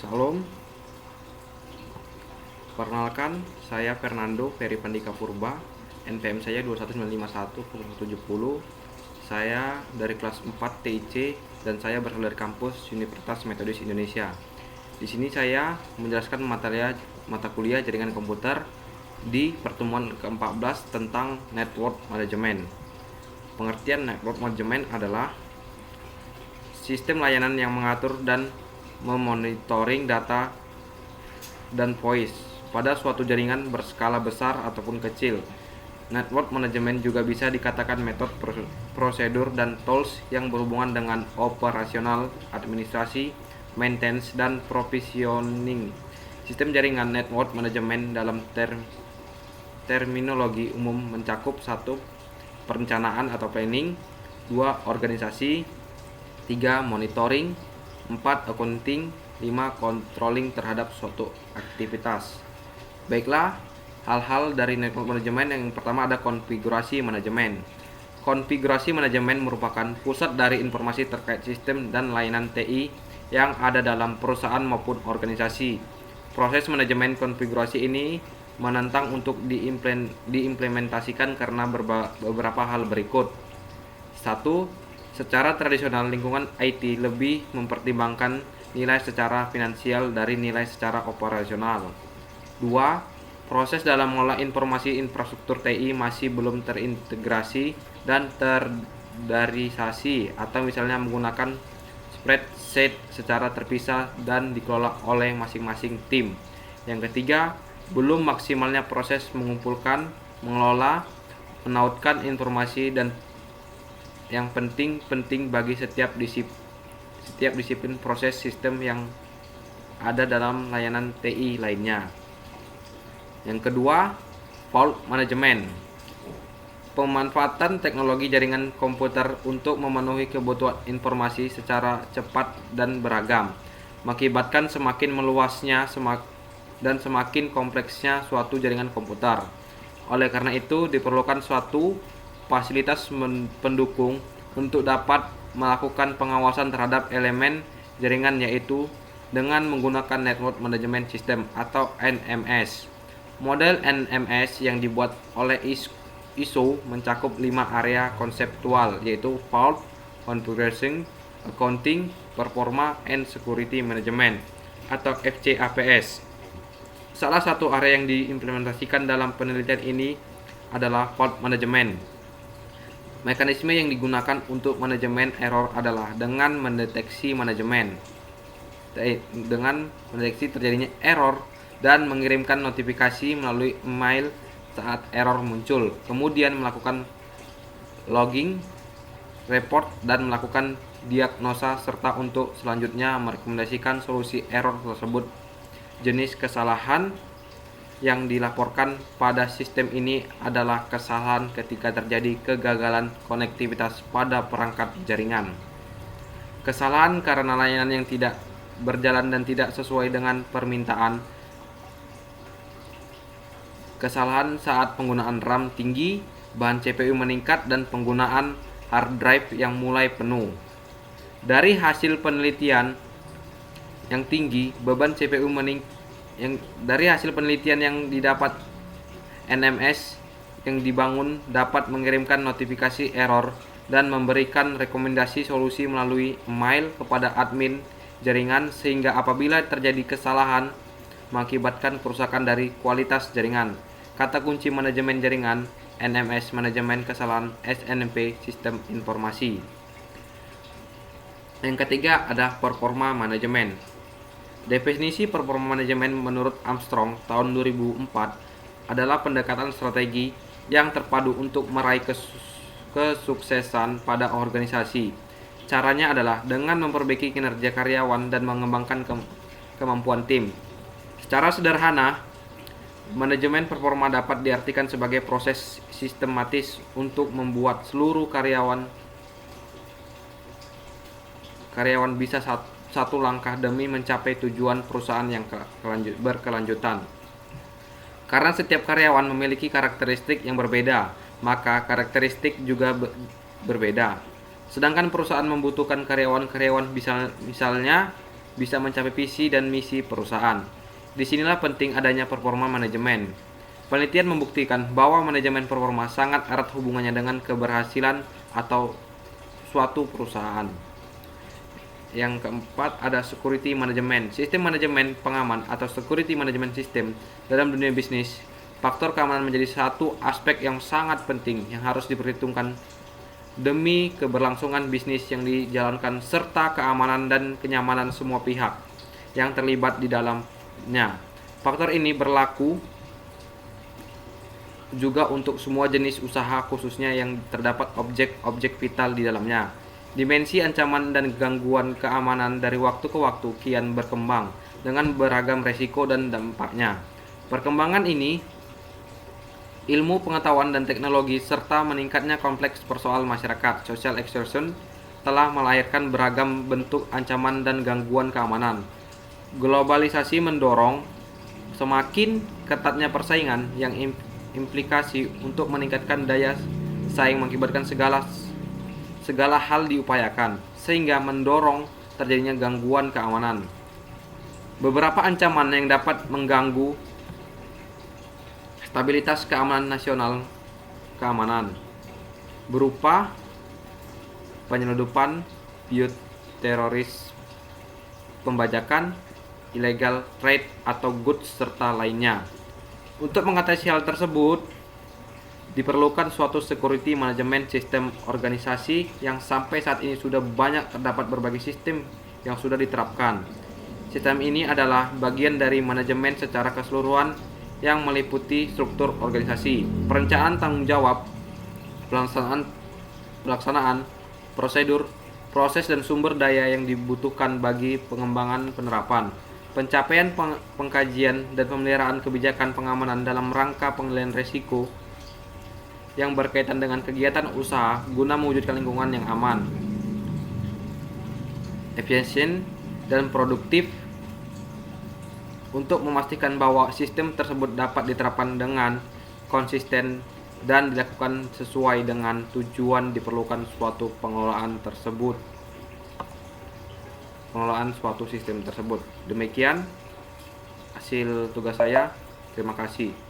Salam, perkenalkan saya Fernando Ferry Pandika Purba, NPM saya 2195170. Saya dari kelas 4 TIC dan saya berasal dari kampus Universitas Metodis Indonesia. Di sini saya menjelaskan mata kuliah jaringan komputer di pertemuan ke-14 tentang Network Management. Pengertian Network Management adalah sistem layanan yang mengatur dan memonitoring data dan voice pada suatu jaringan berskala besar ataupun kecil. Network management juga bisa dikatakan metode, prosedur, dan tools yang berhubungan dengan operasional, administrasi, maintenance, dan provisioning. Sistem jaringan network management dalam terminologi umum mencakup 1. Perencanaan atau planning, 2. Organisasi, 3. Monitoring, 4. Accounting, 5. Controlling terhadap suatu aktivitas. Baiklah, hal-hal dari network manajemen. Yang pertama ada konfigurasi manajemen. Konfigurasi manajemen merupakan pusat dari informasi terkait sistem dan layanan TI yang ada dalam perusahaan maupun organisasi. Proses manajemen konfigurasi ini menantang untuk diimplementasikan karena beberapa hal berikut. 1. Secara tradisional, lingkungan IT lebih mempertimbangkan nilai secara finansial dari nilai secara operasional. 2. Proses dalam mengolah informasi infrastruktur TI masih belum terintegrasi dan terdarisasi, atau misalnya menggunakan spreadsheet secara terpisah dan dikelola oleh masing-masing tim. Yang ketiga, belum maksimalnya proses mengumpulkan, mengelola, menautkan informasi dan yang penting bagi setiap disiplin proses sistem yang ada dalam layanan TI lainnya. Yang kedua, fault management. Pemanfaatan teknologi jaringan komputer untuk memenuhi kebutuhan informasi secara cepat dan beragam mengakibatkan semakin meluasnya dan semakin kompleksnya suatu jaringan komputer. Oleh karena itu, diperlukan suatu fasilitas pendukung untuk dapat melakukan pengawasan terhadap elemen jaringan, yaitu dengan menggunakan Network Management System atau NMS. Model NMS yang dibuat oleh ISO mencakup 5 area konseptual, yaitu Fault, Configuration, Accounting, Performa, and Security Management atau FCAPS. Salah satu area yang diimplementasikan dalam penelitian ini adalah Fault Management. Mekanisme yang digunakan untuk manajemen error adalah dengan mendeteksi terjadinya error dan mengirimkan notifikasi melalui email saat error muncul, kemudian melakukan logging, report, dan melakukan diagnosa serta untuk selanjutnya merekomendasikan solusi error tersebut. Jenis kesalahan yang dilaporkan pada sistem ini adalah kesalahan ketika terjadi kegagalan konektivitas pada perangkat jaringan, kesalahan karena layanan yang tidak berjalan dan tidak sesuai dengan permintaan, kesalahan saat penggunaan RAM tinggi, bahan CPU meningkat, dan penggunaan hard drive yang mulai penuh. Dari hasil penelitian yang tinggi, beban CPU dari hasil penelitian yang didapat, NMS yang dibangun dapat mengirimkan notifikasi error dan memberikan rekomendasi solusi melalui email kepada admin jaringan, sehingga apabila terjadi kesalahan mengakibatkan kerusakan dari kualitas jaringan. Kata kunci manajemen jaringan NMS, manajemen kesalahan SNMP, sistem informasi. Yang ketiga ada performa manajemen. Definisi performa manajemen menurut Armstrong tahun 2004 adalah pendekatan strategi yang terpadu untuk meraih kesuksesan pada organisasi. Caranya adalah dengan memperbaiki kinerja karyawan dan mengembangkan kemampuan tim. Secara sederhana, manajemen performa dapat diartikan sebagai proses sistematis untuk membuat seluruh karyawan bisa satu langkah demi mencapai tujuan perusahaan yang berkelanjutan. Karena setiap karyawan memiliki karakteristik yang berbeda, maka karakteristik juga berbeda. Sedangkan perusahaan membutuhkan karyawan misalnya bisa mencapai visi dan misi perusahaan. Disinilah penting adanya performa manajemen. Penelitian membuktikan bahwa manajemen performa sangat erat hubungannya dengan keberhasilan atau suatu perusahaan. Yang keempat ada security management. Sistem manajemen pengaman atau security management system dalam dunia bisnis. Faktor keamanan menjadi satu aspek yang sangat penting yang harus diperhitungkan demi keberlangsungan bisnis yang dijalankan serta keamanan dan kenyamanan semua pihak yang terlibat di dalamnya. Faktor ini berlaku juga untuk semua jenis usaha khususnya yang terdapat objek-objek vital di dalamnya. Dimensi ancaman dan gangguan keamanan dari waktu ke waktu kian berkembang dengan beragam resiko dan dampaknya. Perkembangan ini, ilmu pengetahuan dan teknologi serta meningkatnya kompleks persoalan masyarakat, social exertion, telah melahirkan beragam bentuk ancaman dan gangguan keamanan. Globalisasi mendorong semakin ketatnya persaingan yang implikasi untuk meningkatkan daya saing mengakibatkan segala hal diupayakan, sehingga mendorong terjadinya gangguan keamanan. Beberapa ancaman yang dapat mengganggu stabilitas keamanan nasional berupa penyelundupan, bioteroris, pembajakan, illegal trade atau goods serta lainnya. Untuk mengatasi hal tersebut, diperlukan suatu security management sistem organisasi yang sampai saat ini sudah banyak terdapat berbagai sistem yang sudah diterapkan. Sistem ini adalah bagian dari manajemen secara keseluruhan yang meliputi struktur organisasi, perencanaan tanggung jawab, pelaksanaan, prosedur, proses dan sumber daya yang dibutuhkan bagi pengembangan penerapan, pencapaian pengkajian dan pemeliharaan kebijakan pengamanan dalam rangka pengendalian risiko yang berkaitan dengan kegiatan usaha guna mewujudkan lingkungan yang aman, efisien, dan produktif untuk memastikan bahwa sistem tersebut dapat diterapkan dengan konsisten dan dilakukan sesuai dengan tujuan diperlukan suatu pengelolaan suatu sistem tersebut. Demikian hasil tugas saya. Terima kasih.